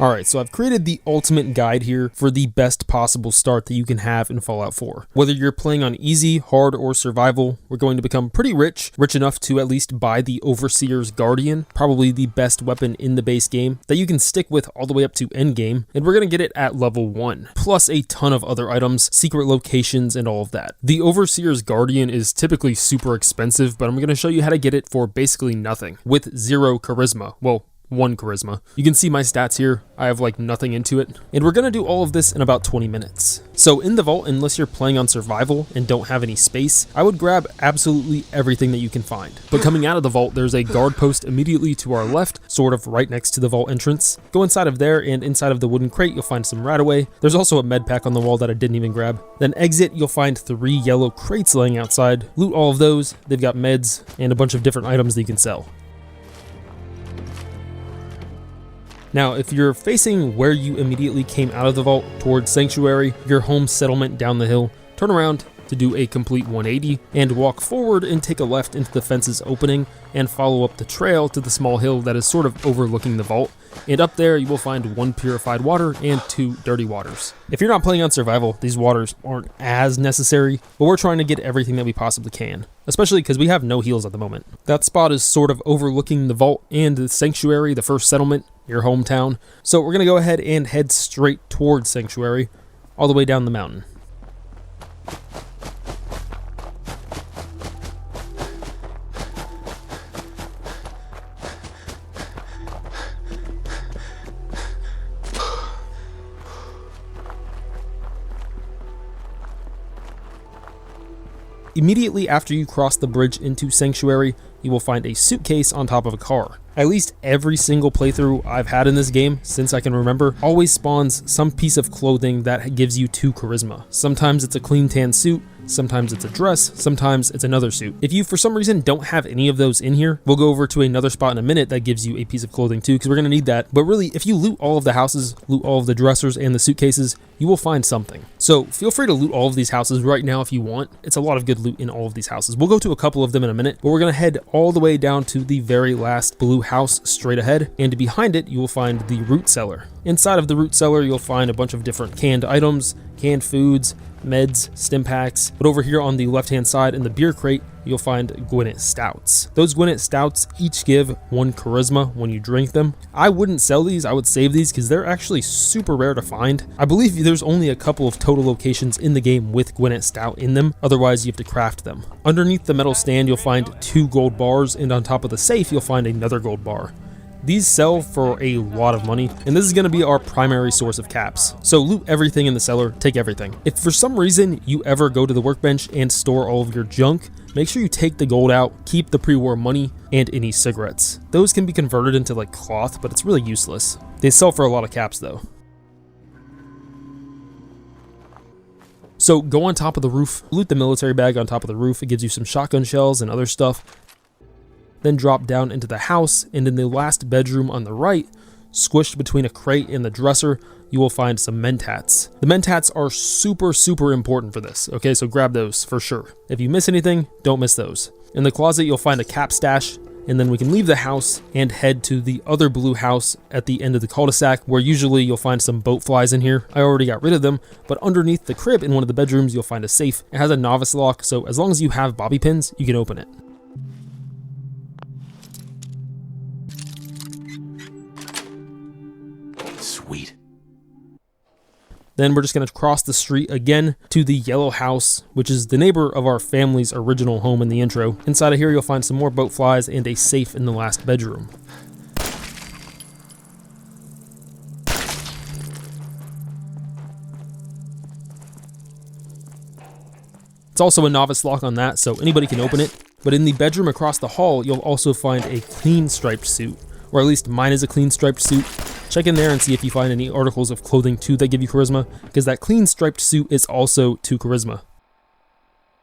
Alright, so I've created the ultimate guide here for the best possible start that you can have in Fallout 4. Whether you're playing on easy, hard, or survival, we're going to become pretty rich enough to at least buy the Overseer's Guardian, probably the best weapon in the base game, that you can stick with all the way up to endgame, and we're going to get it at level 1, plus a ton of other items, secret locations, and all of that. The Overseer's Guardian is typically super expensive, but I'm going to show you how to get it for basically nothing, with 0 charisma. Well, 1 charisma. You can see my stats here. I have like nothing into it. And we're gonna do all of this in about 20 minutes. So in the vault, unless you're playing on survival and don't have any space, I would grab absolutely everything that you can find. But coming out of the vault, there's a guard post immediately to our left, sort of right next to the vault entrance. Go inside of there, and inside of the wooden crate, you'll find some Radaway. There's also a med pack on the wall that I didn't even grab. Then exit, you'll find 3 yellow crates laying outside. Loot all of those. They've got meds and a bunch of different items that you can sell. Now, if you're facing where you immediately came out of the vault towards Sanctuary, your home settlement down the hill, turn around to do a complete 180 and walk forward and take a left into the fence's opening and follow up the trail to the small hill that is sort of overlooking the vault. And up there you will find 1 purified water and 2 dirty waters. If you're not playing on survival, these waters aren't as necessary, but we're trying to get everything that we possibly can, especially because we have no heals at the moment. That spot is sort of overlooking the vault and the Sanctuary, the first settlement, your hometown. So we're going to go ahead and head straight towards Sanctuary, all the way down the mountain. Immediately after you cross the bridge into Sanctuary, you will find a suitcase on top of a car. At least every single playthrough I've had in this game, since I can remember, always spawns some piece of clothing that gives you 2 charisma. Sometimes it's a clean tan suit, sometimes it's a dress, sometimes it's another suit. If you for some reason don't have any of those in here, we'll go over to another spot in a minute that gives you a piece of clothing too, because we're going to need that. But really, if you loot all of the houses, loot all of the dressers and the suitcases, you will find something. So feel free to loot all of these houses right now if you want. It's a lot of good loot in all of these houses. We'll go to a couple of them in a minute, but we're going to head all the way down to the very last blue house straight ahead, and behind it you will find the root cellar. Inside of the root cellar you'll find a bunch of different canned items, canned foods, meds, stim packs, but over here on the left hand side in the beer crate you'll find Gwinnett Stouts. Those Gwinnett Stouts each give 1 charisma when you drink them. I wouldn't sell these, I would save these because they're actually super rare to find. I believe there's only a couple of total locations in the game with Gwinnett Stout in them, otherwise you have to craft them. Underneath the metal stand you'll find 2 gold bars, and on top of the safe you'll find another gold bar. These sell for a lot of money, and this is going to be our primary source of caps. So loot everything in the cellar, take everything. If for some reason you ever go to the workbench and store all of your junk, make sure you take the gold out, keep the pre-war money, and any cigarettes. Those can be converted into like cloth, but it's really useless. They sell for a lot of caps though. So go on top of the roof, loot the military bag on top of the roof. It gives you some shotgun shells and other stuff. Then drop down into the house, and in the last bedroom on the right, squished between a crate and the dresser, you will find some mentats. The mentats are super important for this, okay, so grab those for sure. If you miss anything, don't miss those. In the closet you'll find a cap stash, and then we can leave the house and head to the other blue house at the end of the cul-de-sac, where usually you'll find some boat flies in here. I already got rid of them, but underneath the crib in one of the bedrooms you'll find a safe. It has a novice lock, so as long as you have bobby pins, you can open it. Sweet. Then we're just going to cross the street again to the yellow house, which is the neighbor of our family's original home in the intro. Inside of here you'll find some more boat flies and a safe in the last bedroom. It's also a novice lock on that, so anybody can open it. But in the bedroom across the hall, you'll also find a clean striped suit, or at least mine is a clean striped suit. Check in there and see if you find any articles of clothing too that give you charisma, because that clean striped suit is also 2 charisma.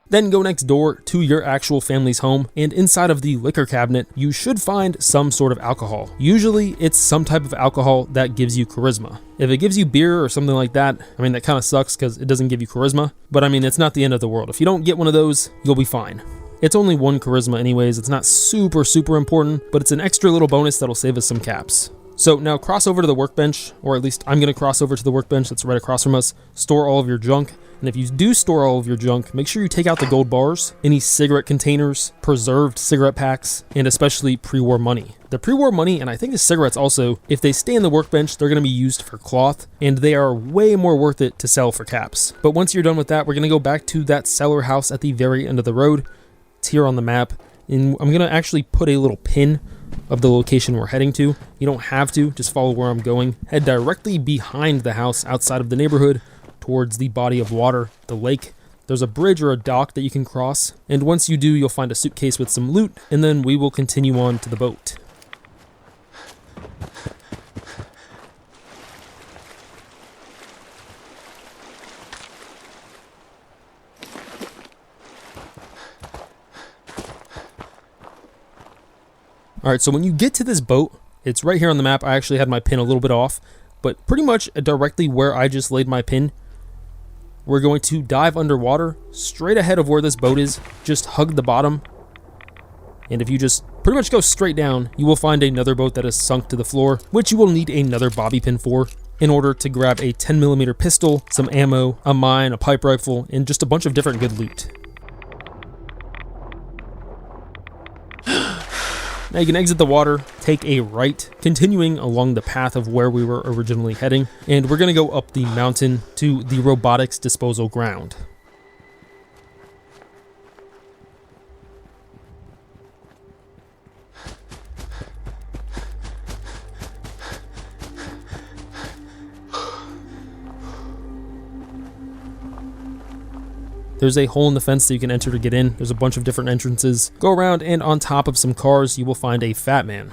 Then go next door to your actual family's home, and inside of the liquor cabinet, you should find some sort of alcohol. Usually it's some type of alcohol that gives you charisma. If it gives you beer or something like that, I mean, that kind of sucks because it doesn't give you charisma, but I mean, it's not the end of the world. If you don't get one of those, you'll be fine. It's only 1 charisma anyways, it's not super important, but it's an extra little bonus that'll save us some caps. So now cross over to the workbench, or at least I'm going to cross over to the workbench that's right across from us, store all of your junk, and if you do store all of your junk, make sure you take out the gold bars, any cigarette containers, preserved cigarette packs, and especially pre-war money. The pre-war money, and I think the cigarettes also, if they stay in the workbench, they're going to be used for cloth, and they are way more worth it to sell for caps. But once you're done with that, we're going to go back to that cellar house at the very end of the road. It's here on the map, and I'm going to actually put a little pin of the location we're heading to. You don't have to, just follow where I'm going. Head directly behind the house outside of the neighborhood towards the body of water, the lake. There's a bridge or a dock that you can cross, and once you do, you'll find a suitcase with some loot, and then we will continue on to the boat. Alright, so when you get to this boat, it's right here on the map. I actually had my pin a little bit off, but pretty much directly where I just laid my pin. We're going to dive underwater, straight ahead of where this boat is, just hug the bottom. And if you just pretty much go straight down, you will find another boat that is sunk to the floor, which you will need another bobby pin for in order to grab a 10mm pistol, some ammo, a mine, a pipe rifle, and just a bunch of different good loot. Now you can exit the water, take a right, continuing along the path of where we were originally heading, and we're going to go up the mountain to the robotics disposal ground. There's a hole in the fence that you can enter to get in. There's a bunch of different entrances. Go around, and on top of some cars, you will find a fat man.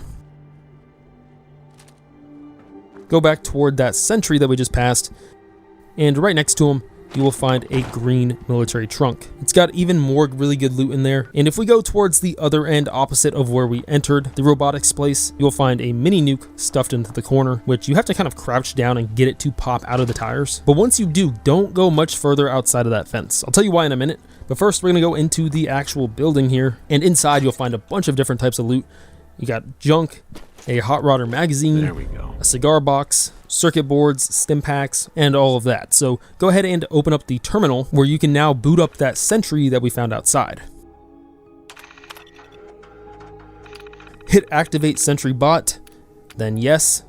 Go back toward that sentry that we just passed, and right next to him, you will find a green military trunk. It's got even more really good loot in there. And if we go towards the other end opposite of where we entered the robotics place, you'll find a mini nuke stuffed into the corner, which you have to kind of crouch down and get it to pop out of the tires. But once you do, don't go much further outside of that fence. I'll tell you why in a minute. But first, we're going to go into the actual building here. And inside, you'll find a bunch of different types of loot. You got junk, a hot rodder magazine, There we go. a cigar box, circuit boards, stim packs, and all of that. So go ahead and open up the terminal where you can now boot up that sentry that we found outside. Hit activate sentry bot, then yes.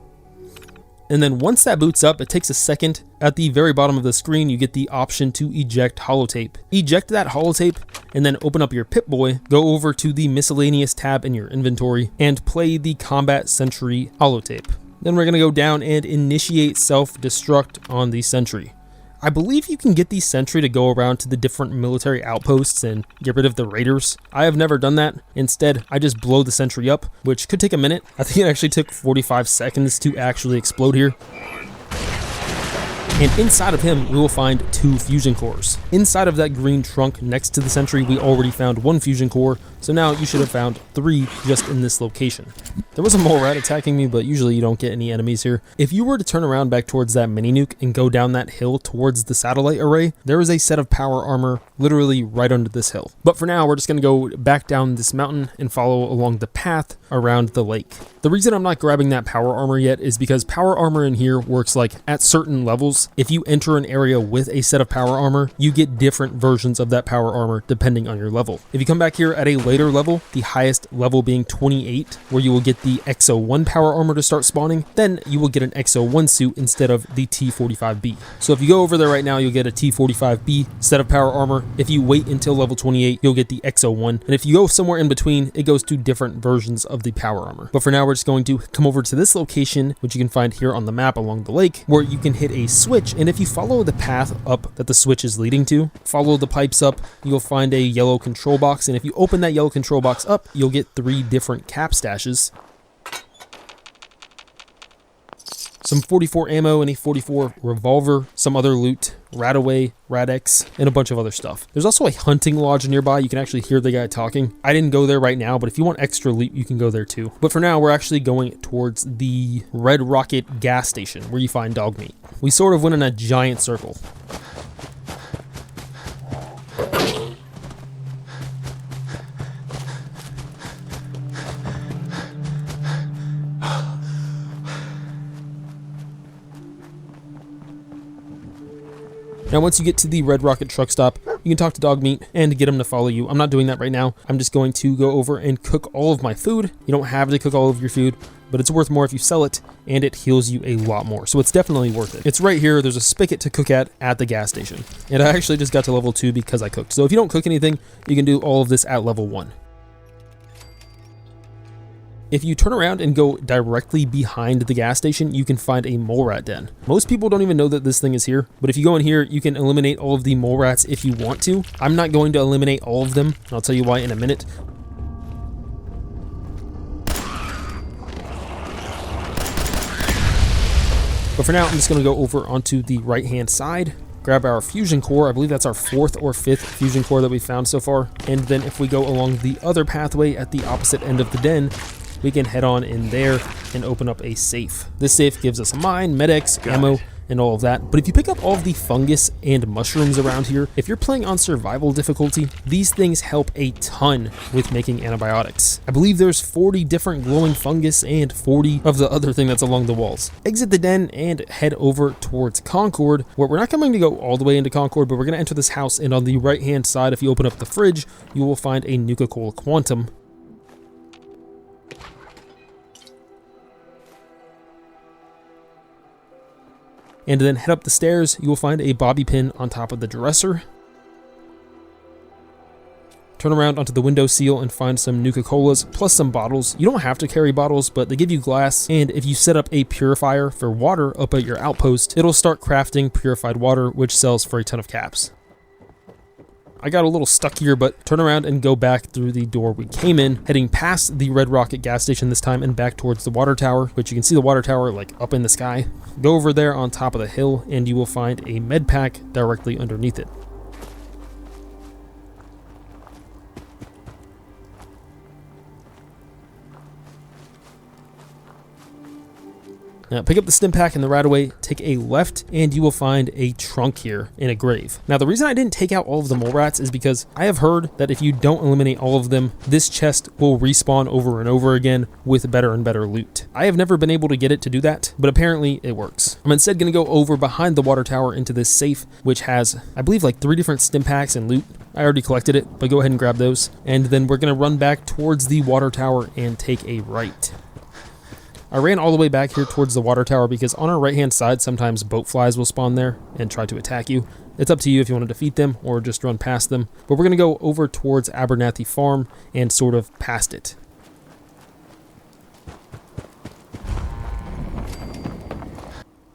And then once that boots up, it takes a second. At the very bottom of the screen, you get the option to eject holotape. Eject that holotape and then open up your Pip-Boy, go over to the miscellaneous tab in your inventory and play the combat sentry holotape. Then we're going to go down and initiate self-destruct on the sentry. I believe you can get the sentry to go around to the different military outposts and get rid of the raiders. I have never done that. Instead, I just blow the sentry up, which could take a minute. I think it actually took 45 seconds to actually explode here. And inside of him, we will find 2 fusion cores. Inside of that green trunk next to the sentry, we already found 1 fusion core, so now you should have found 3 just in this location. There was a mole rat attacking me, but usually you don't get any enemies here. If you were to turn around back towards that mini nuke and go down that hill towards the satellite array, there is a set of power armor literally right under this hill. But for now, we're just going to go back down this mountain and follow along the path around the lake. The reason I'm not grabbing that power armor yet is because power armor in here works like at certain levels. If you enter an area with a set of power armor, you get different versions of that power armor depending on your level. If you come back here at a later level, the highest level being 28, where you will get the XO1 power armor to start spawning, then you will get an XO1 suit instead of the T45B. So if you go over there right now, you'll get a T45B set of power armor. If you wait until level 28, you'll get the XO1. And if you go somewhere in between, it goes to different versions of the power armor. But for now, we're just going to come over to this location, which you can find here on the map along the lake, where you can hit a switch. And if you follow the path up that the switch is leading to, follow the pipes up, you'll find a yellow control box. And if you open that yellow control box up, you'll get 3 different cap stashes. Some 44 ammo and a 44 revolver, some other loot, Radaway, Radex, and a bunch of other stuff. There's also a hunting lodge nearby. You can actually hear the guy talking. I didn't go there right now, but if you want extra loot, you can go there too. But for now, we're actually going towards the Red Rocket gas station where you find dog meat. We sort of went in a giant circle. Now once you get to the Red Rocket truck stop, you can talk to Dogmeat and get him to follow you. I'm not doing that right now. I'm just going to go over and cook all of my food. You don't have to cook all of your food, but it's worth more if you sell it, and it heals you a lot more. So it's definitely worth it. It's right here. There's a spigot to cook at the gas station. And I actually just got to level 2 because I cooked. So if you don't cook anything, you can do all of this at level 1. If you turn around and go directly behind the gas station, you can find a mole rat den. Most people don't even know that this thing is here, but if you go in here, you can eliminate all of the mole rats if you want to. I'm not going to eliminate all of them, and I'll tell you why in a minute. But for now, I'm just going to go over onto the right-hand side, grab our fusion core. I believe that's our 4th or 5th fusion core that we found so far. And then if we go along the other pathway at the opposite end of the den, we can head on in there and open up a safe. This safe gives us a mine, medics, ammo, and all of that. But if you pick up all of the fungus and mushrooms around here, if you're playing on survival difficulty, these things help a ton with making antibiotics. I believe there's 40 different glowing fungus and 40 of the other thing that's along the walls. Exit the den and head over towards Concord, where we're not going to go all the way into Concord, but we're going to enter this house, and on the right hand side, if you open up the fridge, you will find a Nuka-Cola Quantum. And then head up the stairs, you will find a bobby pin on top of the dresser. Turn around onto the window sill and find some Nuka-Colas, plus some bottles. You don't have to carry bottles, but they give you glass, and if you set up a purifier for water up at your outpost, it'll start crafting purified water, which sells for a ton of caps. I got a little stuck here, but turn around and go back through the door we came in, heading past the Red Rocket gas station this time and back towards the water tower, which you can see the water tower like up in the sky. Go over there on top of the hill and you will find a med pack directly underneath it. Now pick up the stim pack in the right away, take a left, and you will find a trunk here in a grave. Now the reason I didn't take out all of the mole rats is because I have heard that if you don't eliminate all of them, this chest will respawn over and over again with better and better loot. I have never been able to get it to do that, but apparently it works. I'm instead going to go over behind the water tower into this safe, which has, I believe, like 3 different stim packs and loot. I already collected it, but go ahead and grab those. And then we're going to run back towards the water tower and take a right. I ran all the way back here towards the water tower because on our right hand side sometimes boat flies will spawn there and try to attack you. It's up to you if you want to defeat them or just run past them, but we're going to go over towards Abernathy Farm and sort of past it.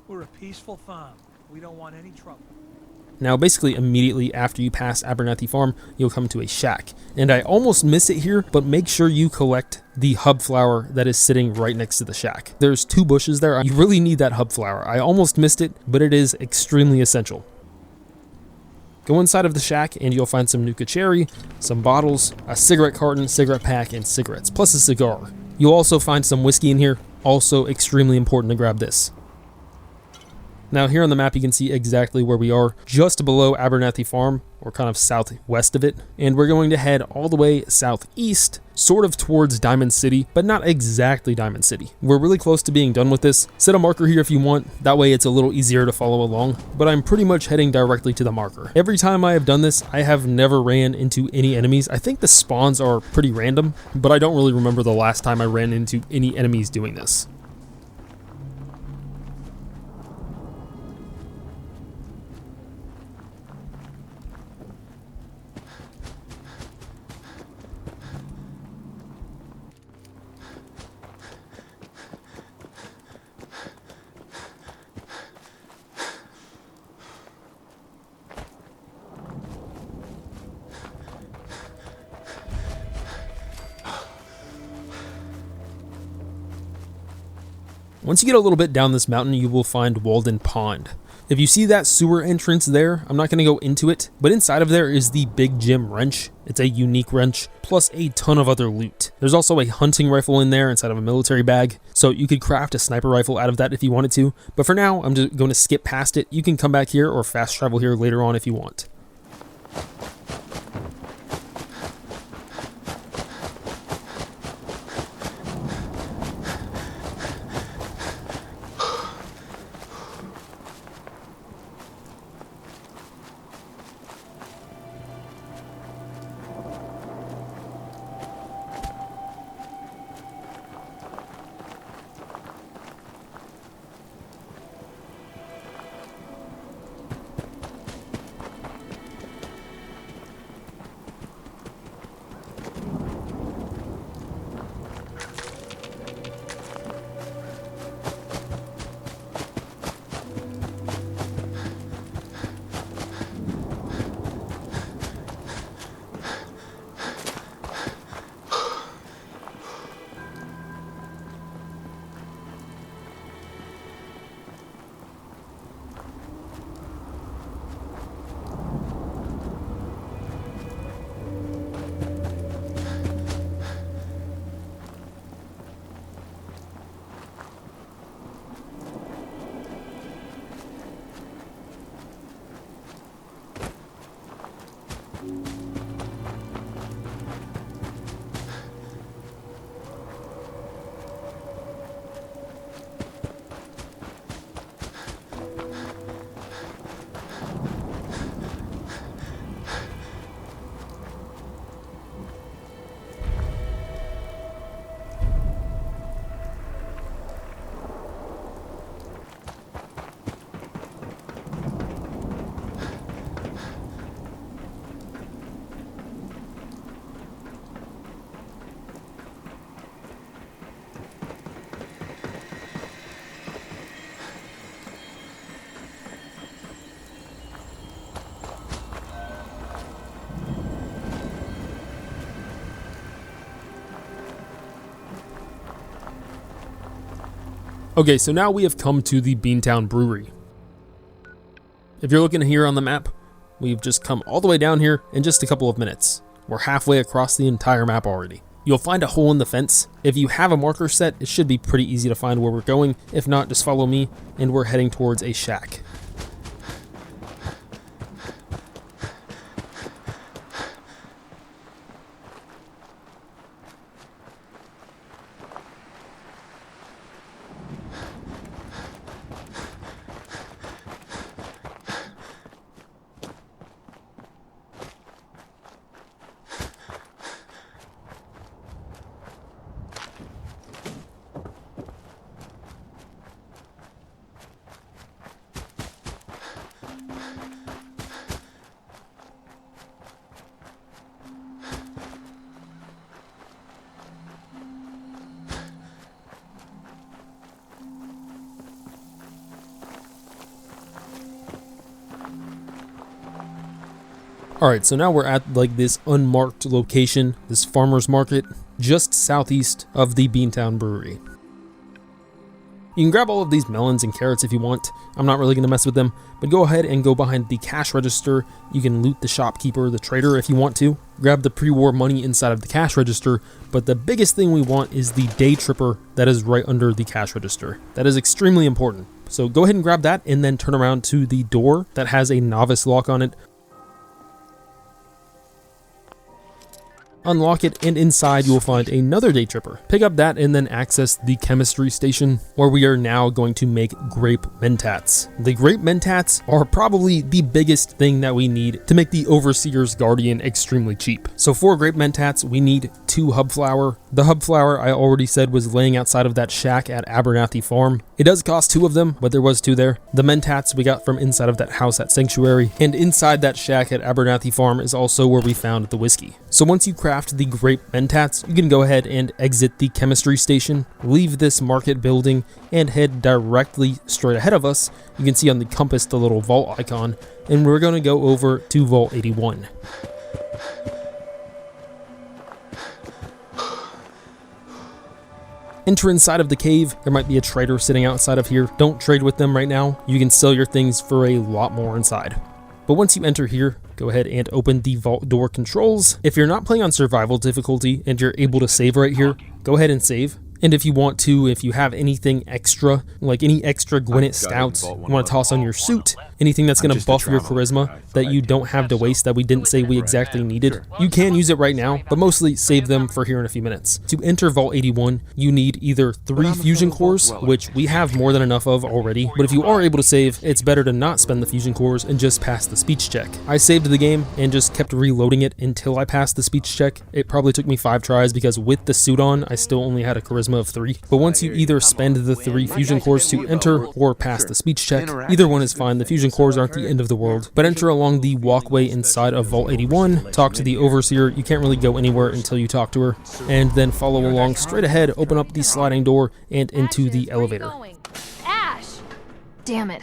We're a peaceful farm. We don't want any trouble. Now basically immediately after you pass Abernathy Farm, you'll come to a shack. And I almost miss it here, but make sure you collect the hub flower that is sitting right next to the shack. There's 2 bushes there. You really need that hub flower. I almost missed it, but it is extremely essential. Go inside of the shack and you'll find some Nuka Cherry, some bottles, a cigarette carton, cigarette pack, and cigarettes, plus a cigar. You'll also find some whiskey in here, also extremely important to grab this. Now here on the map you can see exactly where we are, just below Abernathy Farm, or kind of southwest of it, and we're going to head all the way southeast, sort of towards Diamond City, but not exactly Diamond City. We're really close to being done with this. Set a marker here if you want, that way it's a little easier to follow along, but I'm pretty much heading directly to the marker. Every time I have done this, I have never ran into any enemies. I think the spawns are pretty random, but I don't really remember the last time I ran into any enemies doing this. Once you get a little bit down this mountain, you will find Walden Pond. If you see that sewer entrance there, I'm not going to go into it, but inside of there is the Big Jim wrench. It's a unique wrench, plus a ton of other loot. There's also a hunting rifle in there inside of a military bag, so you could craft a sniper rifle out of that if you wanted to, but for now, I'm just going to skip past it. You can come back here or fast travel here later on if you want. Okay, so now we have come to the Beantown Brewery. If you're looking here on the map, we've just come all the way down here in just a couple of minutes. We're halfway across the entire map already. You'll find a hole in the fence. If you have a marker set, it should be pretty easy to find where we're going. If not, just follow me, and we're heading towards a shack. Alright, so now we're at like this unmarked location, this farmer's market, just southeast of the Beantown Brewery. You can grab all of these melons and carrots if you want. I'm not really going to mess with them, but go ahead and go behind the cash register. You can loot the shopkeeper, the trader if you want to. Grab the pre-war money inside of the cash register, but the biggest thing we want is the day tripper that is right under the cash register. That is extremely important. So go ahead and grab that and then turn around to the door that has a novice lock on it. Unlock it, and inside you will find another day tripper. Pick up that and then access the chemistry station, where we are now going to make grape mentats. The grape mentats are probably the biggest thing that we need to make the Overseer's Guardian extremely cheap. So for grape mentats, we need 2 hub flour. The hub flour I already said was laying outside of that shack at Abernathy Farm. It does cost 2 of them, but there was 2 there. The mentats we got from inside of that house at Sanctuary, and inside that shack at Abernathy Farm is also where we found the whiskey. So once you craft the grape mentats, you can go ahead and exit the chemistry station, leave this market building, and head directly straight ahead of us. You can see on the compass the little vault icon, and we're going to go over to Vault 81. Enter inside of the cave. There might be a trader sitting outside of here. Don't trade with them right now. You can sell your things for a lot more inside. But once you enter here, go ahead and open the vault door controls. If you're not playing on survival difficulty and you're able to save right here, go ahead and save. And if you want to, if you have anything extra, like any extra Gwinnett Stouts you want to toss on your suit, anything that's going to buff your charisma that you don't have to waste that we didn't say we exactly needed, you can use it right now, but mostly save them for here in a few minutes. To enter Vault 81, you need either 3 fusion cores, which we have more than enough of already, but if you are able to save, it's better to not spend the fusion cores and just pass the speech check. I saved the game and just kept reloading it until I passed the speech check. It probably took me 5 tries because with the suit on, I still only had a charisma of 3. But once you either spend the 3 fusion cores to enter or pass the speech check, either one is fine. The fusion cores aren't the end of the world. But enter along the walkway inside of Vault 81, talk to the Overseer. You can't really go anywhere until you talk to her, and then follow along straight ahead, open up the sliding door, and into the elevator. Ash! Damn it.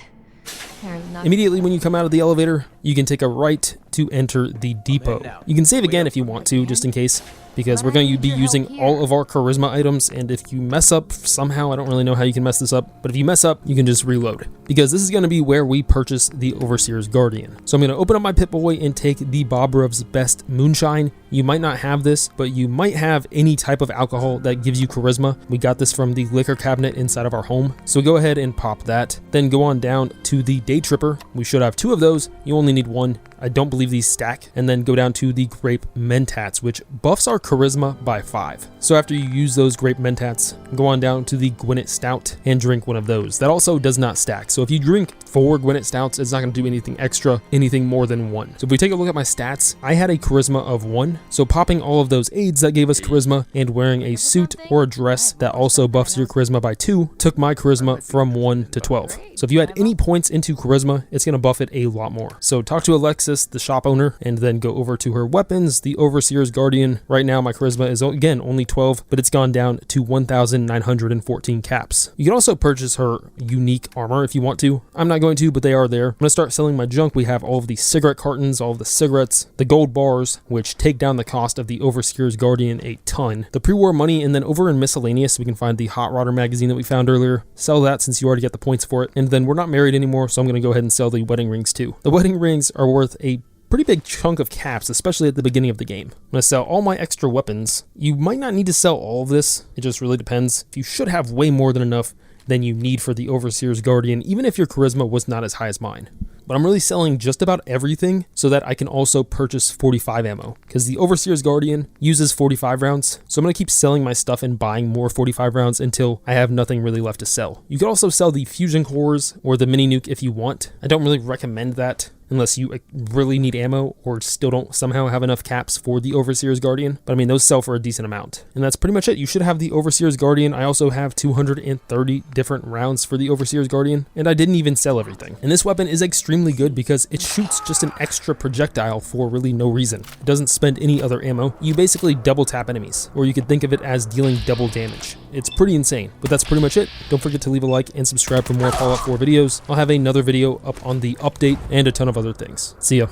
Immediately when you come out of the elevator, you can take a right to enter the depot. You can save again if you want to, just in case, because we're going to be using all of our charisma items, and if you mess up somehow, I don't really know how you can mess this up, but if you mess up, you can just reload, because this is going to be where we purchase the Overseer's Guardian. So I'm going to open up my Pip-Boy and take the Bobrev's Best Moonshine. You might not have this, but you might have any type of alcohol that gives you charisma. We got this from the liquor cabinet inside of our home, so go ahead and pop that. Then go on down to the Day Tripper. We should have 2 of those. You only need 1. I don't believe these stack. And then go down to the Grape Mentats, which buffs our charisma by 5. So after you use those Grape Mentats, go on down to the Gwinnett Stout and drink one of those. That also does not stack. So if you drink 4 Gwinnett Stouts, it's not going to do anything extra, anything more than 1. So if we take a look at my stats, I had a charisma of 1. So popping all of those aids that gave us charisma and wearing a suit or a dress that also buffs your charisma by 2 took my charisma from 1 to 12. So if you had any points into charisma, it's going to buff it a lot more. So talk to Alexa Alexis, the shop owner, and then go over to her weapons, the Overseer's Guardian. Right now my charisma is again only 12, but it's gone down to 1,914 caps. You can also purchase her unique armor if you want to. I'm not going to, but they are there. I'm gonna start selling my junk. We have all of the cigarette cartons, all of the cigarettes, the gold bars, which take down the cost of the Overseer's Guardian a ton, the pre-war money, and then over in miscellaneous we can find the Hot Rodder magazine that we found earlier. Sell that since you already get the points for it. And then we're not married anymore, so I'm gonna go ahead and sell the wedding rings too. The wedding rings are worth a pretty big chunk of caps, especially at the beginning of the game. I'm going to sell all my extra weapons. You might not need to sell all of this. It just really depends. You should have way more than enough than you need for the Overseer's Guardian, even if your charisma was not as high as mine. But I'm really selling just about everything so that I can also purchase 45 ammo, because the Overseer's Guardian uses 45 rounds. So I'm going to keep selling my stuff and buying more 45 rounds until I have nothing really left to sell. You can also sell the fusion cores or the mini nuke if you want. I don't really recommend that unless you really need ammo or still don't somehow have enough caps for the Overseer's Guardian. But I mean, those sell for a decent amount. And that's pretty much it. You should have the Overseer's Guardian. I also have 230 different rounds for the Overseer's Guardian, and I didn't even sell everything. And this weapon is extremely good because it shoots just an extra projectile for really no reason. It doesn't spend any other ammo. You basically double tap enemies, or you could think of it as dealing double damage. It's pretty insane, but that's pretty much it. Don't forget to leave a like and subscribe for more Fallout 4 videos. I'll have another video up on the update and a ton of other things. See ya.